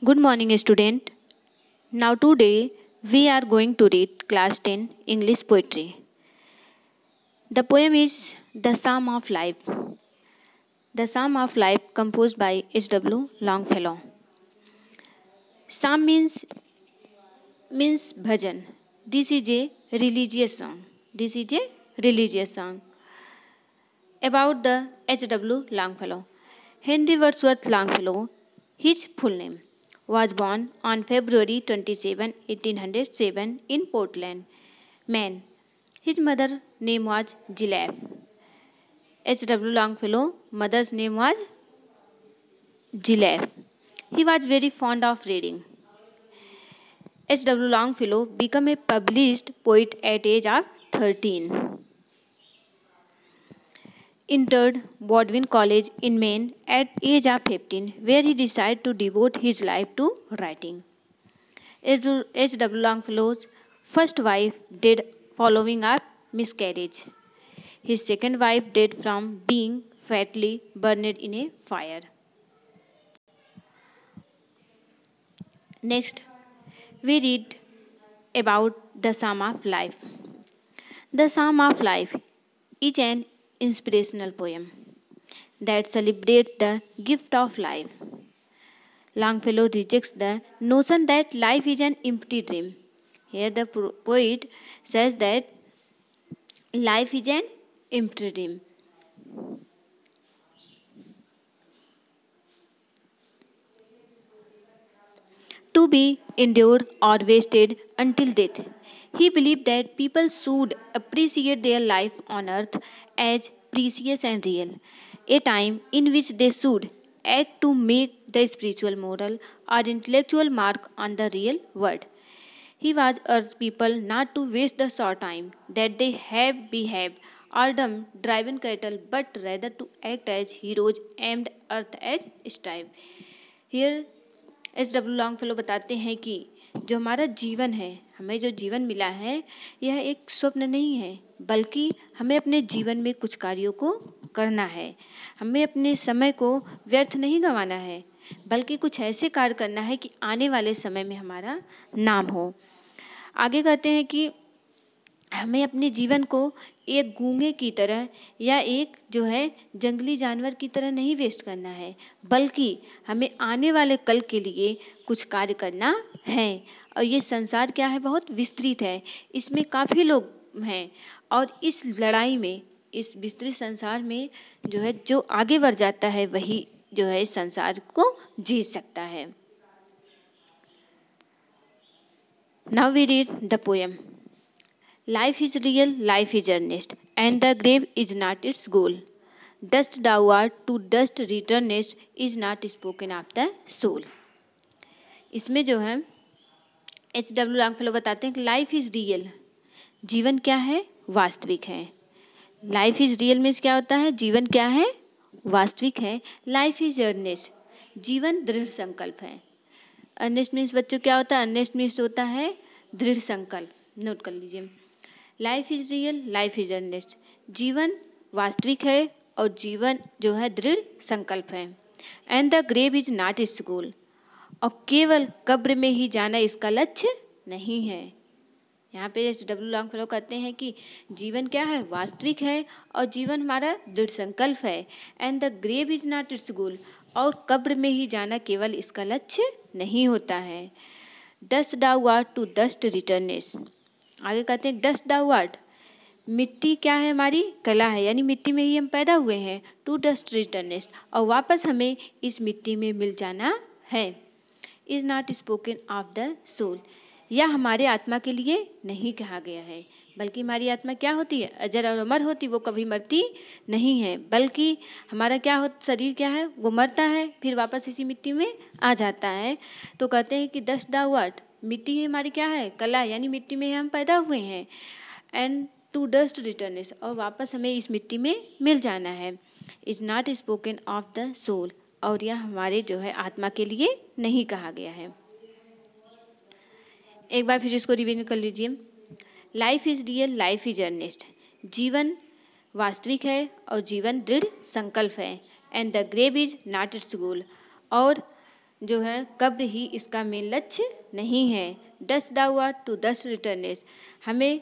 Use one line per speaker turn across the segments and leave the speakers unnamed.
Good morning, student. Now today we are going to read class 10 English poetry. The poem is The Psalm of Life. The Psalm of Life composed by H.W. Longfellow. Psalm means bhajan. This is a religious song. About the H.W. Longfellow. Henry Wadsworth Longfellow, his full name, was born on February 27, 1807 in Portland, Maine. His mother's name was Gilaf. H.W. Longfellow, mother's name was Gilaf. He was very fond of reading. H.W. Longfellow became a published poet at age of 13. Entered Baldwin College in Maine at age of 15, where he decided to devote his life to writing. H.W. Longfellow's first wife died following a miscarriage. His second wife died from being fatally burned in a fire. Next, we read about the Psalm of Life. The Psalm of Life is an inspirational poem that celebrates the gift of life. Longfellow rejects the notion that life is an empty dream. Here the poet says that life is an empty dream. To be endured or wasted until death. He believed that people should appreciate their life on earth as precious and real, a time in which they should act to make the spiritual, moral, or intellectual mark on the real world. He was urged people not to waste the short time that they have behaved Adam driven cattle, but rather to act as heroes aimed earth as strive. Here H.W. Longfellow बताते हैं कि जो हमारा जीवन है, हमें जो जीवन मिला है, यह एक स्वप्न नहीं है, बल्कि हमें अपने जीवन में कुछ कार्यों को करना है. हमें अपने समय को व्यर्थ नहीं गंवाना है, बल्कि कुछ ऐसे कार्य करना है कि आने वाले समय में हमारा नाम हो. आगे कहते हैं कि हमें अपने जीवन को एक गूंगे की तरह या एक जो है जंगली जानवर की तरह नहीं वेस्ट करना है, बल्कि हमें आने वाले कल के लिए कुछ कार्य करना है. और ये संसार क्या है, बहुत विस्तृत है, इसमें काफ़ी लोग हैं, और इस लड़ाई में, इस विस्तृत संसार में जो है जो आगे बढ़ जाता है वही जो है इस संसार को जीत सकता है. Now we read the poem. Life is real, life is earnest, and the grave is not its goal. Dust thou art, to dust returnest, is not spoken of the soul. इसमें जो है H.W. लॉन्गफेलो बताते हैं कि life is real, जीवन क्या है, वास्तविक है. लाइफ इज रियल मीन्स क्या होता है, जीवन क्या है, वास्तविक है. लाइफ इज अर्नेस्ट, जीवन दृढ़ संकल्प है. अर्नेस्ट मीन्स बच्चों क्या होता है, अर्नेस्ट मीन्स होता है दृढ़ संकल्प. नोट कर लीजिए. Life is real, life is earnest, जीवन वास्तविक है और जीवन जो है दृढ़ संकल्प है. And the grave is not its goal, और केवल कब्र में ही जाना इसका लक्ष्य नहीं है. यहाँ पे H.W. लॉन्गफेलो कहते हैं कि जीवन क्या है, वास्तविक है, और जीवन हमारा दृढ़ संकल्प है. And the grave is not its goal, और कब्र में ही जाना केवल इसका लक्ष्य नहीं होता है. Dust thou art, to dust returnest. आगे कहते हैं डस्ट दाउ आर्ट, मिट्टी क्या है, हमारी कला है, यानी मिट्टी में ही हम पैदा हुए हैं. टू डस्ट रिटर्नेस, और वापस हमें इस मिट्टी में मिल जाना है. Is not spoken of the soul, यह हमारे आत्मा के लिए नहीं कहा गया है, बल्कि हमारी आत्मा क्या होती है, अजर और अमर होती, वो कभी मरती नहीं है. बल्कि हमारा क्या हो, शरीर क्या है, वो मरता है, फिर वापस इसी मिट्टी में आ जाता है. तो कहते हैं कि डस्ट द वर्ड, मिट्टी है हमारी क्या है, कला, यानी मिट्टी में हम पैदा हुए हैं. एंड टू डस्ट रिटर्नेस, और वापस हमें इस मिट्टी में मिल जाना है. Is not spoken of the soul, और यह हमारे जो है आत्मा के लिए नहीं कहा गया है. एक बार फिर इसको रिवीजन कर लीजिए. Life is real, life is earnest, जीवन वास्तविक है और जीवन दृढ़ संकल्प है. And the grave is not its goal. और जो है कब्र ही इसका मेन लक्ष्य नहीं है। Dust thou art to dust returnest, हमें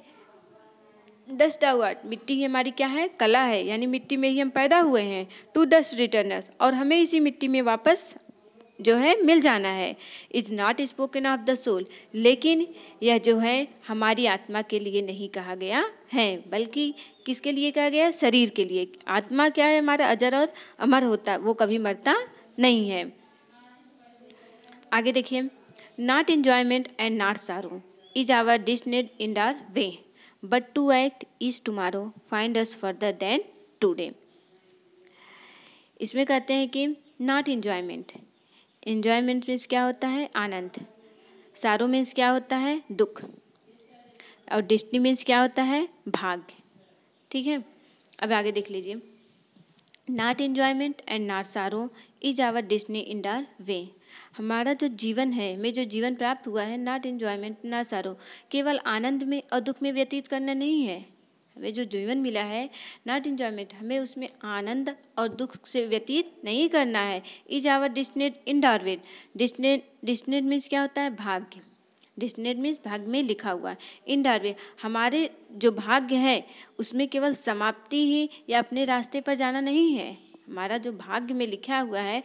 डस्ट दाउ आर्ट, मिट्टी ही हमारी क्या है, कला है, यानी मिट्टी में ही हम पैदा हुए हैं। टू डस्ट रिटर्नस, और हमें इसी मिट्टी में वापस जो है मिल जाना है। Is not spoken of the soul, लेकिन यह जो है हमारी आत्मा के लिए नहीं कहा गया है, बल्कि किसके लिए कहा गया है, शरीर के लिए। आत्मा क्या है, हमारा अजर और अमर होता है, वो कभी मरता नहीं है। आगे देखिए, not enjoyment and not sorrow is our destined in our way, but to act is tomorrow find us further than today. इसमें कहते हैं कि नॉट एंजॉयमेंट, एंजॉयमेंट मीन्स क्या होता है, आनंद। सारो मीन्स क्या होता है, दुख। और डेस्टिनी मीन्स क्या होता है, भाग्य। ठीक है, अब आगे देख लीजिए, not enjoyment and not sorrow is our destiny in our way, हमारा जो जीवन है, हमें जो जीवन प्राप्त हुआ है, नॉट एंजॉयमेंट नॉट सारो, केवल आनंद में और दुख में व्यतीत करना नहीं है। हमें जो जीवन मिला है, नॉट एंजॉयमेंट, हमें उसमें आनंद और दुख से व्यतीत नहीं करना है। Is our destined in our way, destined means क्या होता है, भाग्य। डेस्टिनेड मीन्स भाग्य में लिखा हुआ है। इन आवर वे, हमारे जो भाग्य है उसमें केवल समाप्ति ही या अपने रास्ते पर जाना नहीं है। हमारा जो भाग्य में लिखा हुआ है,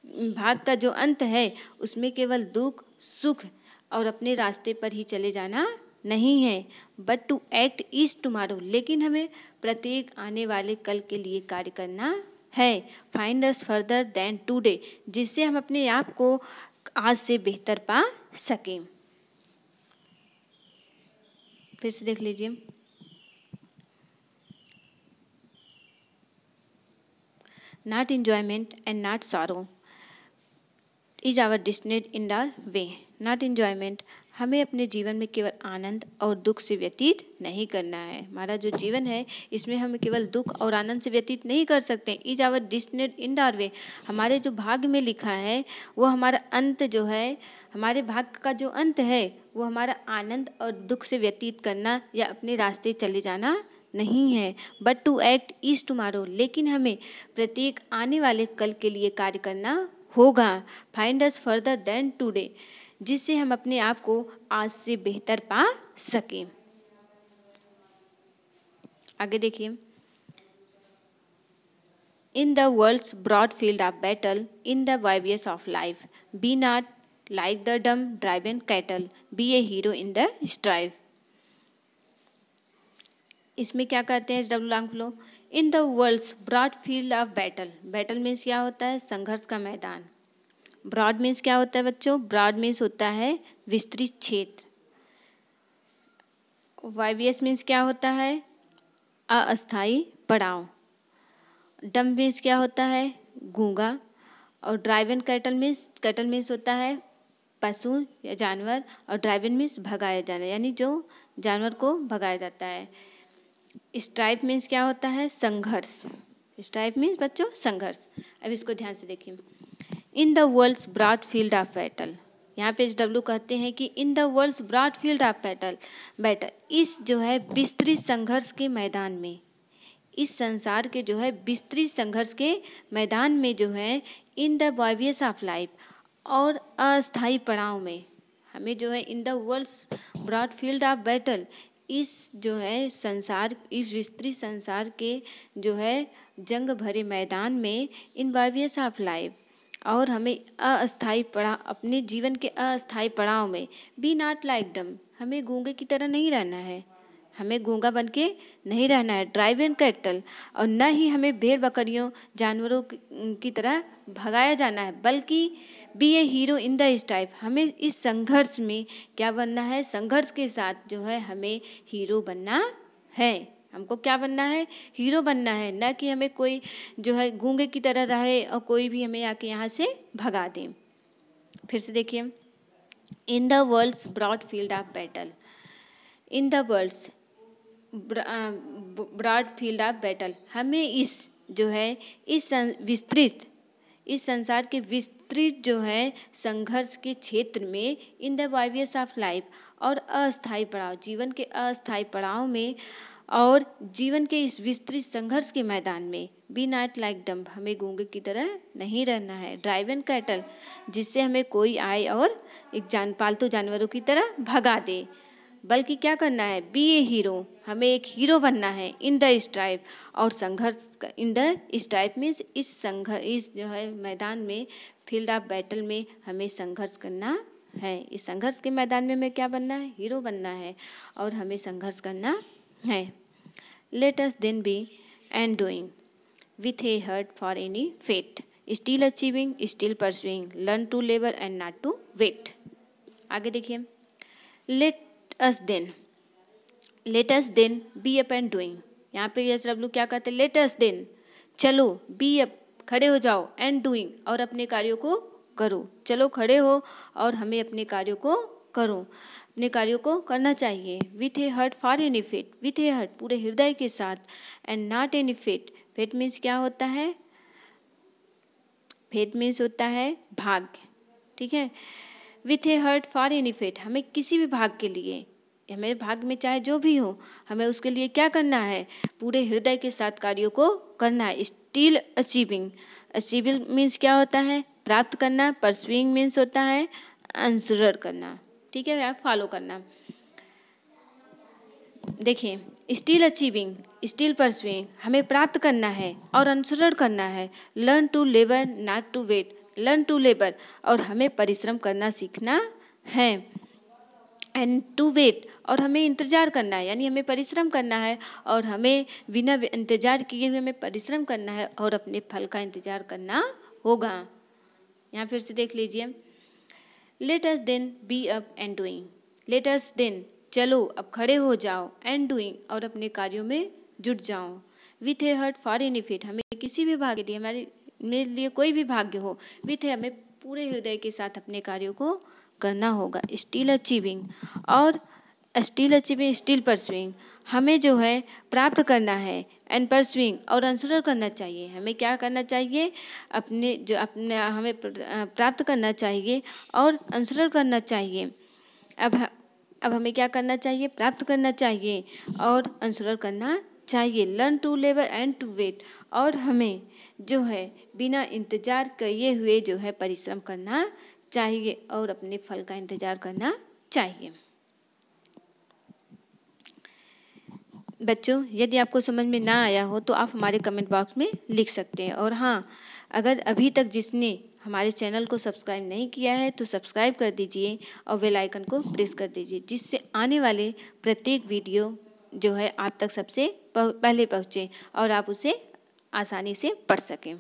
भाग्य का जो अंत है, उसमें केवल दुख सुख और अपने रास्ते पर ही चले जाना नहीं है। But to act is tomorrow, लेकिन हमें प्रत्येक आने वाले कल के लिए कार्य करना है। Find us further than today, जिससे हम अपने आप को आज से बेहतर पा सकें। फिर से देख लीजिए, not enjoyment and not sorrow is our destined in our way, not enjoyment, हमें अपने जीवन में केवल आनंद और दुख से व्यतीत नहीं करना है। हमारा जो जीवन है इसमें हम केवल दुख और आनंद से व्यतीत नहीं कर सकते। Is our destined in our way, हमारे जो भाग्य में लिखा है वो हमारा अंत जो है, हमारे भाग्य का जो अंत है वो हमारा आनंद और दुख से व्यतीत करना या अपने रास्ते चले जाना नहीं है। But to act is tomorrow, लेकिन हमें प्रत्येक आने वाले कल के लिए कार्य करना होगा। Find us further than today, जिससे हम अपने आप को आज से बेहतर पा सकें। आगे देखिए, in the world's broad field of battle, in the वाइवियस of life, be not like the dumb driven cattle, be a hero in the strive. इसमें क्या कहते हैं, W Longfellow, in the world's broad field of battle, battle means क्या होता है, संघर्ष का मैदान। ब्रॉड मीन्स क्या होता है बच्चों, ब्रॉड मीन्स होता है विस्तृत क्षेत्र। वाइवियस मीन्स क्या होता है, अस्थायी पड़ाव। डम मीन्स क्या होता है, गूंगा। और ड्राइवन कैटल मीन्स होता है पशु या जानवर, और ड्राइवन मीन्स भगाया जाना, यानी जो जानवर को भगाया जाता है। स्ट्राइप मीन्स क्या होता है, संघर्ष। स्ट्राइप मीन्स बच्चों संघर्ष। अब इसको ध्यान से देखिए, in the world's broad field of battle, यहाँ पे डब्ल्यू कहते हैं कि in the world's broad field of battle, इस जो है विस्तृत संघर्ष के मैदान में, इस संसार के जो है विस्तृत संघर्ष के मैदान में जो है, इन द वाइवियस ऑफ लाइफ, और अस्थायी पड़ाव में, हमें जो है in the world's broad field of battle, इस जो है संसार, इस विस्तृत संसार के जो है जंग भरे मैदान में, इन वाइवियस ऑफ लाइफ, और हमें अस्थायी पड़ाव, अपने जीवन के अस्थायी पड़ाव में, बी नॉट लाइक डम, हमें गूंगे की तरह नहीं रहना है, हमें गूंगा बन के नहीं रहना है, ड्राइव एंड कैटल, और न ही हमें भेड़ बकरियों जानवरों की तरह भगाया जाना है, बल्कि be a hero in the strife, हमें इस संघर्ष में क्या बनना है, संघर्ष के साथ जो है हमें हीरो बनना है। हमको क्या बनना है, हीरो बनना है, न कि हमें कोई जो है गूंगे की तरह रहे और कोई भी हमें आके यहाँ से भगा दे। फिर से देखिए, in the world's broad field of battle, in the world's broad field of battle, हमें इस जो है इस विस्तृत, इस संसार के विस्तृत जो है संघर्ष के क्षेत्र में, इन द वाइवियस ऑफ लाइफ, और अस्थायी पड़ाव, जीवन के अस्थायी पड़ाव में, और जीवन के इस विस्तृत संघर्ष के मैदान में बी नॉट लाइक डम्ब, हमें गूंगे की तरह नहीं रहना है। ड्राइव एंड कैटल, जिससे हमें कोई आए और एक पालतू जानवरों की तरह भगा दे, बल्कि क्या करना है, बी ए हीरो, हमें एक हीरो बनना है। इन द स्ट्राइप, और संघर्ष, इन द स्ट्राइप मीन्स इस जो है मैदान में, फील्ड ऑफ बैटल में हमें संघर्ष करना है। इस संघर्ष के मैदान में हमें क्या बनना है, हीरो बनना है, और हमें संघर्ष करना है। Let us then be and doing with a heart for any fate, still achieving, still pursuing, learn to labour and not to wait. आगे देखिए, let us then be up and doing. यहाँ पे यस डब्ल्यू क्या कहते हैं, let us then, चलो, be up, खड़े हो जाओ, एंड डूइंग, और अपने कार्यों को करो। चलो खड़े हो और हमें अपने कार्यों को करो, अपने कार्यों को करना चाहिए। With a heart for any fate, with a heart, पूरे हृदय के साथ, and not any fate, fate means क्या होता है, फेट मीन्स होता है भाग्य, ठीक है। With a heart for any fate, हमें किसी भी भाग के लिए, हमें भाग में चाहे जो भी हो, हमें उसके लिए क्या करना है, पूरे हृदय के साथ कार्यों को करना है। स्टिल अचीविंग, अचीविंग मीन्स क्या होता है, प्राप्त करना। परसुइंग मीन्स होता है आंसर करना, ठीक है, या फॉलो करना। देखिए, स्टिल अचीविंग, स्टिल परसुइंग, हमें प्राप्त करना है और अनुसरण करना है। Learn to labour not to wait, learn to labour, और हमें परिश्रम करना सीखना है। एंड टू वेट, और हमें इंतजार करना है, यानी हमें परिश्रम करना है और हमें बिना इंतजार किए हुए हमें परिश्रम करना है और अपने फल का इंतजार करना होगा। यहाँ फिर से देख लीजिए, let us then be up and doing, let us then, चलो अब खड़े हो जाओ, एंड डूइंग, और अपने कार्यों में जुट जाओ। With a heart for any fate, हमें किसी भी भाग्य लिए, मेरे लिए कोई भी भाग्य हो, विथ ए, हमें पूरे हृदय के साथ अपने कार्यों को करना होगा। स्टिल अचीविंग, और स्टिल अचीविंग, स्टिल परसुइंग, हमें जो है प्राप्त करना है। एंड परसुइंग, और अनुसरण करना चाहिए, हमें क्या करना चाहिए, अपने हमें प्राप्त करना चाहिए और अनुसरण करना चाहिए। अब हमें क्या करना चाहिए, प्राप्त करना चाहिए और अनुसरण करना चाहिए। Learn to labour and to wait, और हमें जो है बिना इंतजार किए हुए जो है परिश्रम करना चाहिए और अपने फल का इंतजार करना चाहिए। बच्चों, यदि आपको समझ में ना आया हो तो आप हमारे कमेंट बॉक्स में लिख सकते हैं। और हाँ, अगर अभी तक जिसने हमारे चैनल को सब्सक्राइब नहीं किया है तो सब्सक्राइब कर दीजिए और बेल आइकन को प्रेस कर दीजिए, जिससे आने वाले प्रत्येक वीडियो जो है आप तक सबसे पहले पहुँचे और आप उसे आसानी से पढ़ सकें।